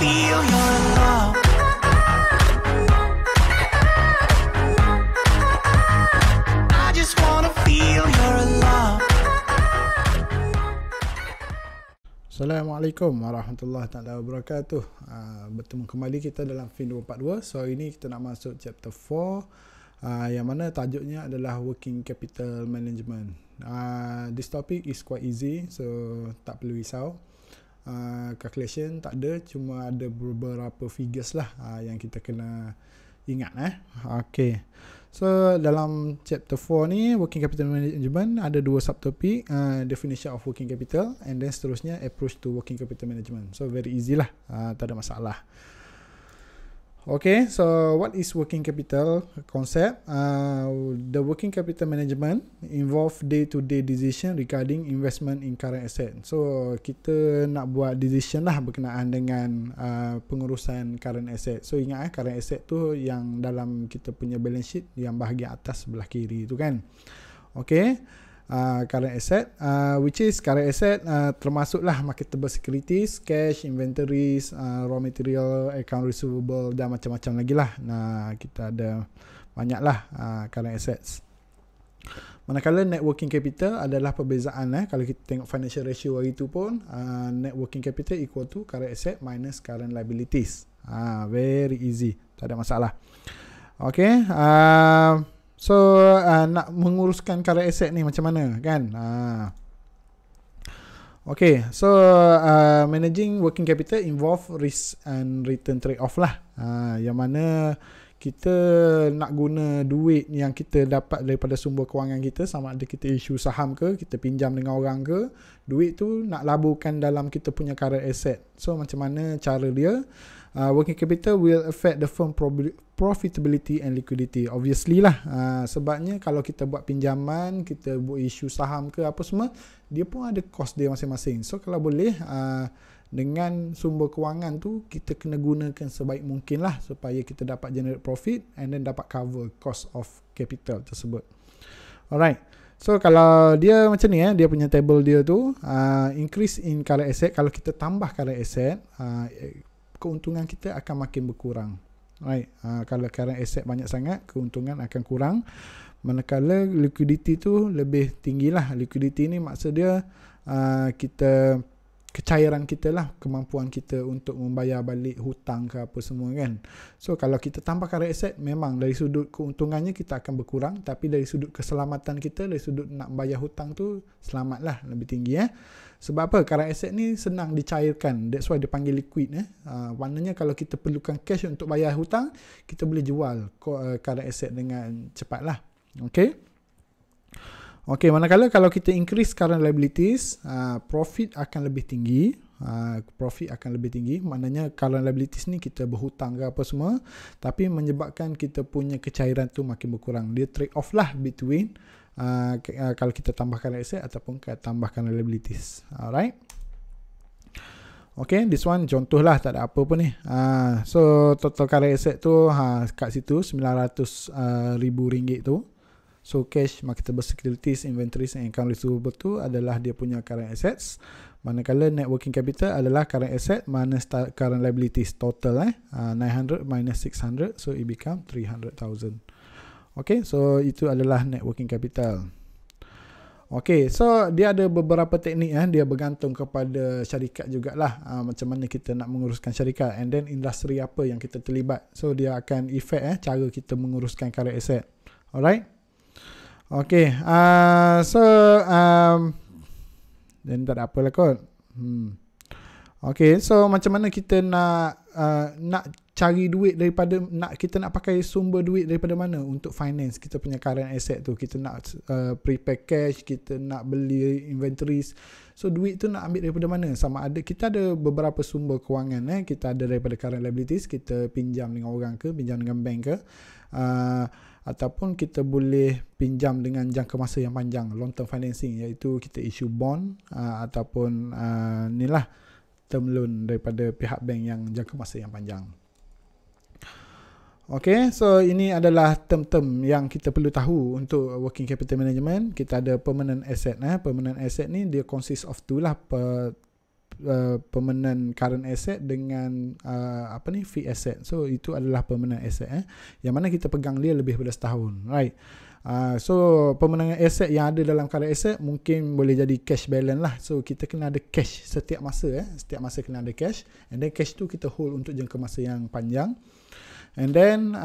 feel your love. I just wanna feel your love. Assalamualaikum warahmatullahi taala wabarakatuh. Bertemu kembali kita dalam Fin 242. So ini kita nak masuk chapter 4 yang mana tajuknya adalah working capital management. This topic is quite easy, so tak perlu risau. Calculation tak ada, cuma ada beberapa figures lah yang kita kena ingat. Okay. So dalam chapter 4 ni, working capital management, ada dua subtopik, definition of working capital, and then seterusnya approach to working capital management. So very easy lah, tak ada masalah. Okay, so what is working capital concept? The working capital management involve day-to-day decision regarding investment in current asset. So kita nak buat decision lah berkenaan dengan pengurusan current asset. So ingat current asset tu yang dalam kita punya balance sheet yang bahagian atas sebelah kiri tu kan. Okay, current asset, which is current asset termasuklah marketable securities, cash, inventories, raw material, account receivable dan macam-macam lagi lah. Kita ada banyak lah current assets. Manakala net working capital adalah perbezaan kalau kita tengok financial ratio hari tu pun, net working capital equal to current asset minus current liabilities. Very easy, tak ada masalah. Okay, so nak menguruskan current asset ni macam mana kan? Okay, so managing working capital involve risk and return trade-off lah. Yang mana kita nak guna duit yang kita dapat daripada sumber kewangan kita, sama ada kita issue saham ke, kita pinjam dengan orang ke, duit tu nak laburkan dalam kita punya current asset. So macam mana cara dia? Working capital will affect the firm profitability and liquidity. Obviously lah, sebabnya kalau kita buat pinjaman, kita buat issue saham ke apa semua, dia pun ada cost dia masing-masing. So kalau boleh, dengan sumber kewangan tu kita kena gunakan sebaik mungkin lah supaya kita dapat generate profit and then dapat cover cost of capital tersebut. Alright, so kalau dia macam ni, dia punya table dia tu, increase in current asset, kalau kita tambah current asset, keuntungan kita akan makin berkurang. Right. Kalau current asset banyak sangat, keuntungan akan kurang. Manakala liquidity tu lebih tinggi lah. Liquidity ni maksud dia kita, kecairan kita lah, kemampuan kita untuk membayar balik hutang ke apa semua kan. So kalau kita tambah current asset, memang dari sudut keuntungannya kita akan berkurang, tapi dari sudut keselamatan kita, dari sudut nak bayar hutang tu, selamat lah, lebih tinggi. Sebab apa? Current asset ni senang dicairkan, that's why dia panggil liquid. Maknanya kalau kita perlukan cash untuk bayar hutang, kita boleh jual current asset dengan cepat lah. Okay, manakala kalau kita increase current liabilities, profit akan lebih tinggi. Maknanya current liabilities ni kita berhutang ke apa semua, tapi menyebabkan kita punya kecairan tu makin berkurang. Dia trade off lah between kalau kita tambahkan asset ataupun tambahkan liabilities. Alright. Okay, this one contoh lah, tak ada apa pun ni. So total current asset tu kat situ RM900,000 tu. So cash, marketable securities, inventories and account receivable tu adalah dia punya current assets. Manakala net working capital adalah current asset minus current liabilities total. 900 minus 600, so it become 300,000. Okay, so itu adalah net working capital. Okay, so dia ada beberapa teknik, dia bergantung kepada syarikat jugalah, macam mana kita nak menguruskan syarikat, and then industri apa yang kita terlibat. So dia akan effect cara kita menguruskan current asset. Alright. Okay, so dan tak ada apa lah kot. Okay, so macam mana kita nak cari duit daripada, kita nak pakai sumber duit daripada mana untuk finance kita punya current asset tu. Kita nak prepare cash, kita nak beli inventories. So duit tu nak ambil daripada mana? Sama ada kita ada beberapa sumber kewangan, kita ada daripada current liabilities, kita pinjam dengan orang ke, pinjam dengan bank ke, ataupun kita boleh pinjam dengan jangka masa yang panjang, long term financing, iaitu kita issue bond ataupun ni lah, term loan daripada pihak bank yang jangka masa yang panjang. Okay, so ini adalah term-term yang kita perlu tahu untuk working capital management. Kita ada permanent asset. Permanent asset ni dia consist of two lah. permanent current asset dengan fixed asset. So itu adalah permanent asset yang mana kita pegang dia lebih daripada setahun, right? So pemenangan aset yang ada dalam current asset mungkin boleh jadi cash balance lah. So kita kena ada cash setiap masa setiap masa kena ada cash, and then cash tu kita hold untuk jangka masa yang panjang. And then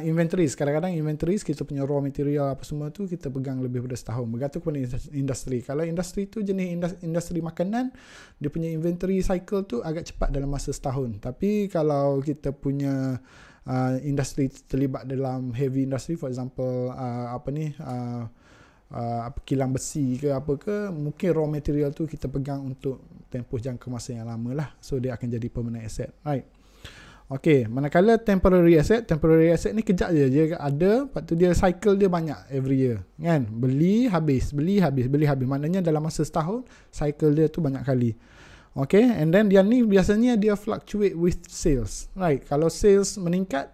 inventories, kadang-kadang inventories kita punya raw material apa semua tu kita pegang lebih daripada setahun, bergantung kepada industri. Kalau industri tu jenis industri makanan, dia punya inventory cycle tu agak cepat dalam masa setahun. Tapi kalau kita punya industri terlibat dalam heavy industry, for example kilang besi ke apa ke, mungkin raw material tu kita pegang untuk tempoh jangka masa yang lama lah. So dia akan jadi permanent asset, right? Okay, manakala temporary asset ni kejap je dia ada, lepas tu dia cycle dia banyak every year, kan? Beli habis. Maknanya dalam masa setahun cycle dia tu banyak kali. Okay, and then dia ni biasanya dia fluctuate with sales, right? Kalau sales meningkat,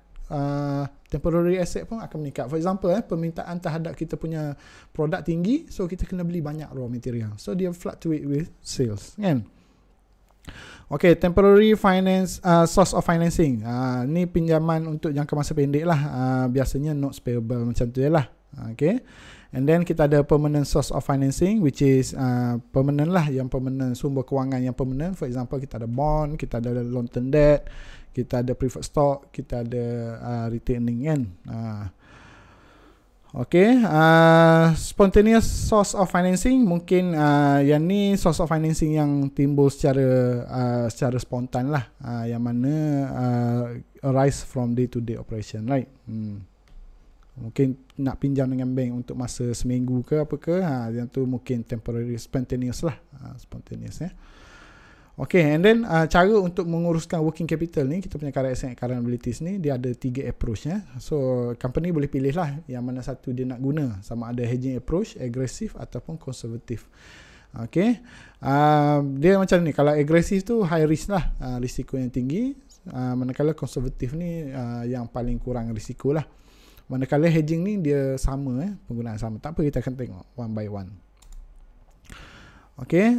temporary asset pun akan meningkat. For example, permintaan terhadap kita punya produk tinggi, so kita kena beli banyak raw material. So dia fluctuate with sales, kan? Okay, temporary finance, source of financing. Ni pinjaman untuk jangka masa pendek lah. Biasanya notes payable macam tu je lah. Okay. And then kita ada permanent source of financing, which is permanent lah, yang permanent, sumber kewangan yang permanent. For example, kita ada bond, kita ada long term debt, kita ada preferred stock, kita ada retaining, kan. Okay, spontaneous source of financing, mungkin yang ni source of financing yang timbul secara spontan lah, yang mana arise from day to day operation, right? Mungkin nak pinjam dengan bank untuk masa seminggu ke apa ke, yang tu mungkin temporary, spontaneous lah, spontaneous. Okay, and then cara untuk menguruskan working capital ni, kita punya current asset and current liabilities ni, dia ada 3 approach. So company boleh pilih lah yang mana satu dia nak guna, sama ada hedging approach, aggressive ataupun conservative. Okay, dia macam ni. Kalau aggressive tu high risk lah, risiko yang tinggi, manakala conservative ni yang paling kurang risiko lah. Manakala hedging ni dia sama, penggunaan sama. Tak apa, kita akan tengok one by one. Okay,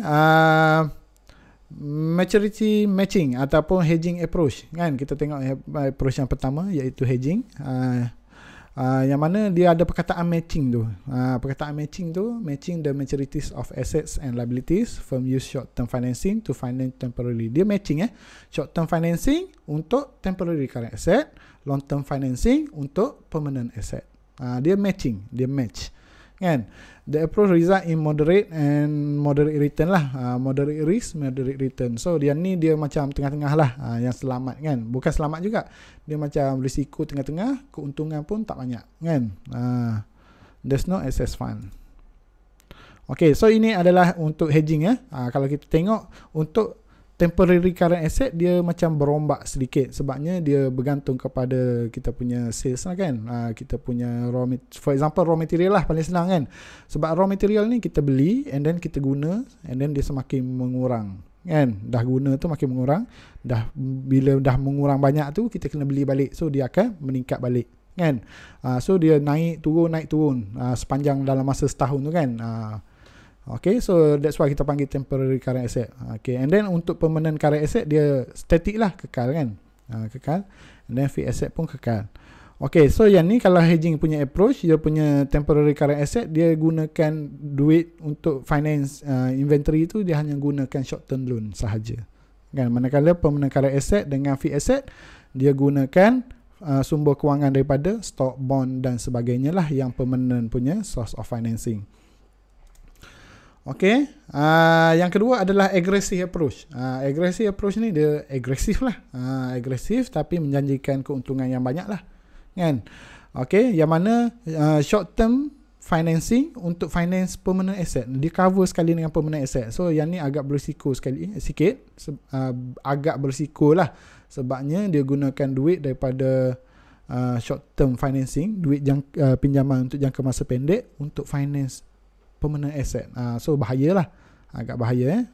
maturity matching ataupun hedging approach, kan? Kita tengok approach yang pertama, iaitu hedging, yang mana dia ada perkataan matching tu. Perkataan matching tu, matching the maturities of assets and liabilities, firm use short term financing to finance temporarily. Dia matching short term financing untuk temporary current asset, long term financing untuk permanent asset. Dia matching, dia match, kan? The approach result in moderate and moderate return lah, moderate risk, moderate return. So dia ni dia macam tengah-tengah lah, yang selamat, kan? Bukan selamat juga, dia macam risiko tengah-tengah, keuntungan pun tak banyak, kan? There's no excess fund. Okay, so ini adalah untuk hedging. Kalau kita tengok untuk temporary current asset, dia macam berombak sedikit, sebabnya dia bergantung kepada kita punya sales lah, kan. Kita punya for example raw material lah paling senang, kan. Sebab raw material ni kita beli and then kita guna, and then dia semakin mengurang, kan. Dah guna tu makin mengurang, bila dah mengurang banyak tu kita kena beli balik, so dia akan meningkat balik, kan. So dia naik turun sepanjang dalam masa setahun tu, kan. Okay, so that's why kita panggil temporary current asset. Okay, and then untuk permanent current asset, dia static lah, kekal, kan. Kekal. And then fixed asset pun kekal. Okay, so yang ni kalau hedging punya approach, dia punya temporary current asset, dia gunakan duit untuk finance inventory tu, dia hanya gunakan short term loan sahaja, kan. Manakala permanent current asset dengan fixed asset, dia gunakan sumber kewangan daripada stock, bond dan sebagainya lah, yang permanent punya source of financing. Okay, yang kedua adalah aggressive approach. Aggressive approach ni dia agresif lah, agresif tapi menjanjikan keuntungan yang banyak lah, kan. Okay, yang mana short term financing untuk finance permanent asset, dia cover sekali dengan permanent asset. So yang ni agak berisiko sikit, agak berisiko lah, sebabnya dia gunakan duit daripada short term financing, duit pinjaman untuk jangka masa pendek untuk finance permanent asset. So bahayalah, agak bahaya.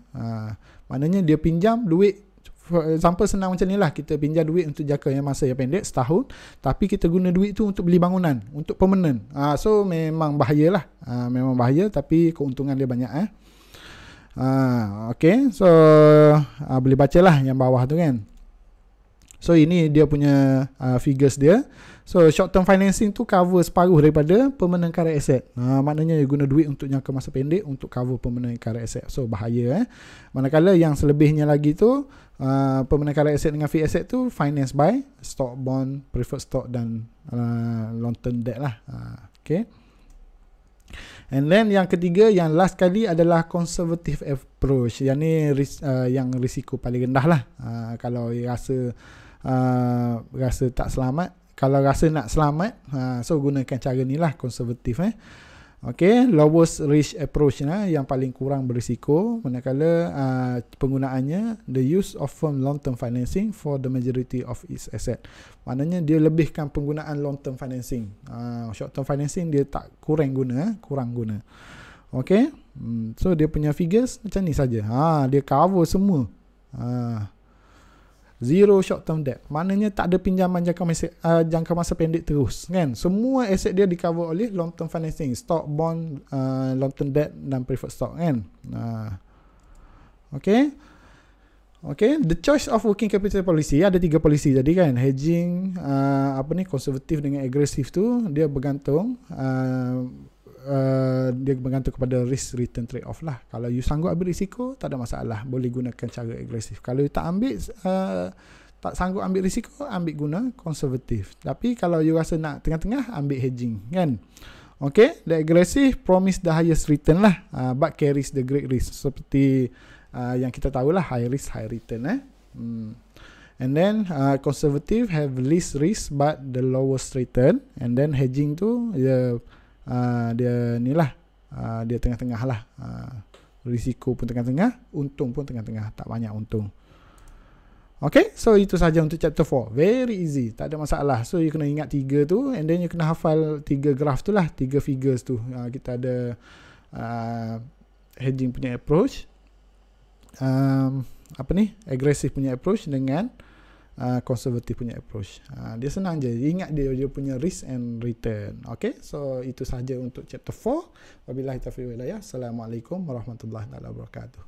Maknanya dia pinjam duit, for example senang macam ni lah, kita pinjam duit untuk jangka yang masa yang pendek, setahun, tapi kita guna duit tu untuk beli bangunan, untuk permanent. So memang bahayalah, memang bahaya, tapi keuntungan dia banyak. Okay, so boleh bacalah yang bawah tu kan. So ini dia punya figures dia. So short term financing tu cover separuh daripada permanent current asset. Maknanya you guna duit untuk jangka masa pendek untuk cover permanent current asset. So bahaya Manakala yang selebihnya lagi tu permanent current asset dengan fixed asset tu finance by stock, bond, preferred stock dan long term debt lah. Okay. And then yang ketiga, yang last kali adalah conservative approach. Yang ni yang risiko paling rendah lah. Kalau rasa tak selamat, kalau rasa nak selamat, so gunakan cara ni lah, konservatif. Okay, lowest risk approach yang paling kurang berisiko, manakala penggunaannya the use of firm long term financing for the majority of its asset. Maknanya dia lebihkan penggunaan long term financing. Short term financing dia tak kurang guna. Okay, so dia punya figures macam ni saja. Dia cover semua. Zero short term debt. Maknanya tak ada pinjaman jangka masa pendek terus kan. Semua aset dia di cover oleh long term financing, stock, bond, long term debt dan preferred stock kan. Okay, the choice of working capital policy, ada 3 policy tadi kan. Hedging, konservatif dengan agresif tu dia bergantung kepada risk return trade off lah. Kalau you sanggup ambil risiko, tak ada masalah, boleh gunakan cara agresif. Kalau you tak sanggup ambil risiko, ambil guna konservatif. Tapi kalau you rasa nak tengah-tengah, ambil hedging kan. Okay, the aggressive promise the highest return lah, but carries the great risk. Seperti yang kita tahulah, high risk high return And then conservative have least risk but the lowest return. And then hedging tu dia ni lah, dia tengah-tengah lah, risiko pun tengah-tengah, untung pun tengah-tengah, tak banyak untung. Okay, so itu saja untuk chapter 4. Very easy, tak ada masalah. So you kena ingat 3 tu, and then you kena hafal 3 graph tu lah, 3 figures tu. Kita ada hedging punya approach, aggressive punya approach dengan konservatif punya approach. Dia senang je, ingat dia punya risk and return. Okay, so itu sahaja untuk chapter 4. Wabillahi taufiq wal hidayah. Assalamualaikum warahmatullahi wabarakatuh.